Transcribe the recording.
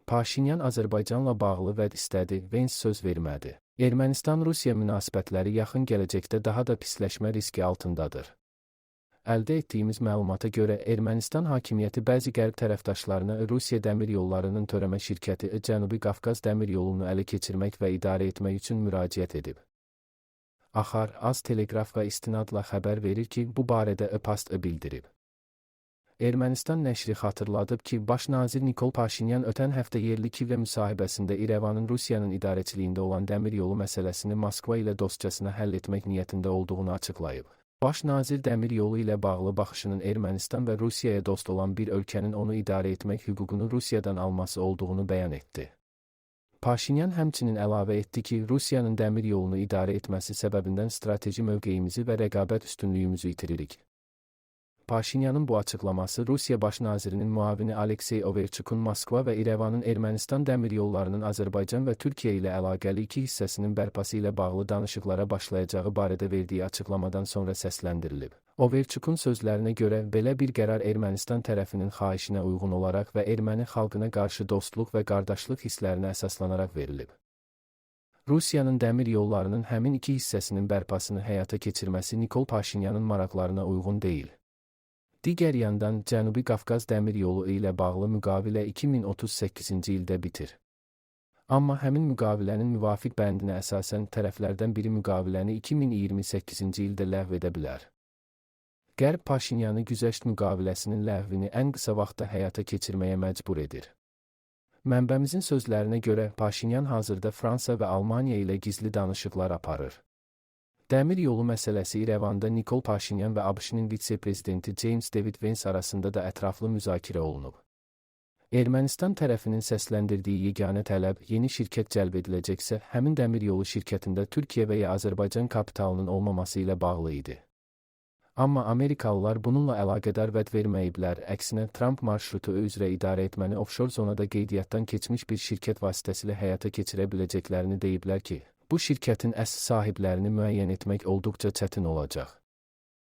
Paşinyan Azərbaycanla bağlı vəd istədi, Vens söz vermədi. Ermənistan-Rusiya münasibətləri yaxın gələcəkdə daha da pisləşmə riski altındadır. Əldə etdiyimiz məlumata görə Ermənistan hakimiyyəti bəzi qərb tərəfdaşlarına Rusiya Dəmir Yollarının törəmə şirkəti Cənubi Qafqaz Dəmir Yolunu ələ keçirmək və idarə etmək üçün müraciət edib. Axar, Az Teleqraf və istinadla xəbər verir ki, bu barədə Post bildirib. Ermənistan nəşri xatırladıb ki, Baş nazir Nikol Paşinyan ötən həftə yerli Kiyevlə müsahibəsində İrəvanın Rusiyanın idarəçiliyində olan dəmir yolu məsələsini Moskva ilə dostcasına həll etmək niyyətində olduğunu açıqlayıb. Baş nazir dəmir yolu ilə bağlı baxışının Ermənistan və Rusiyaya dost olan bir ölkənin onu idarə etmək hüququnu Rusiyadan alması olduğunu bəyan etdi. Paşinyan həmçinin əlavə etdi ki, Rusiyanın dəmir yolunu idarə etməsi səbəbindən strateji mövqeyimizi və rəqabət üstünlüyümüzü itiririk. Paşinyanın bu açıqlaması Rusiya Baş nazirinin müavini Aleksey Overçukun Moskva və İrəvanın Ermənistan dəmir yollarının Azərbaycan və Türkiyə ilə əlaqəli iki hissəsinin bərpası ilə bağlı danışıqlara başlayacağı barədə verdiyi açıqlamadan sonra səsləndirilib. Overçukun sözlərinə görə belə bir qərar Ermənistan tərəfinin xahişinə uyğun olaraq və erməni xalqına qarşı dostluq və qardaşlıq hisslərinə əsaslanaraq verilib. Rusiyanın dəmir yollarının həmin iki hissəsinin bərpasını həyata keçirməsi Nikol Paşinyanın maraqlarına uyğun deyil. Digər yandan Cənubi Qafqaz dəmir yolu ilə bağlı müqavilə 2038-ci ildə bitir. Amma həmin müqavilənin müvafiq bəndinə əsasən tərəflərdən biri müqaviləni 2028-ci ildə ləğv edə bilər. Qərb Paşinyanı güzəşt müqaviləsinin ləğvini ən qısa vaxtda həyata keçirməyə məcbur edir. Mənbəmizin sözlərinə görə Paşinyan hazırda Fransa və Almaniya ilə gizli danışıqlar aparır. Dəmir yolu məsələsi İrəvanda Nikol Paşinyan və ABŞ-nin vitse-prezidenti James David Vance arasında da ətraflı müzakirə olunub. Ermənistan tərəfinin səsləndirdiyi yeganə tələb yeni şirkət cəlb ediləcəksə, həmin dəmir yolu şirkətində Türkiyə və ya Azərbaycan kapitalının olmaması ilə bağlı idi. Amma Amerikalılar bununla əlaqədar vəd verməyiblər, əksinə Trump marşrutu üzrə idarə etməni ofşor zonada qeydiyyatdan keçmiş bir şirkət vasitəsilə həyata keçirə biləcəklərini deyiblər ki, bu şirkətin əsl sahiblərini müəyyən etmək olduqca çətin olacaq.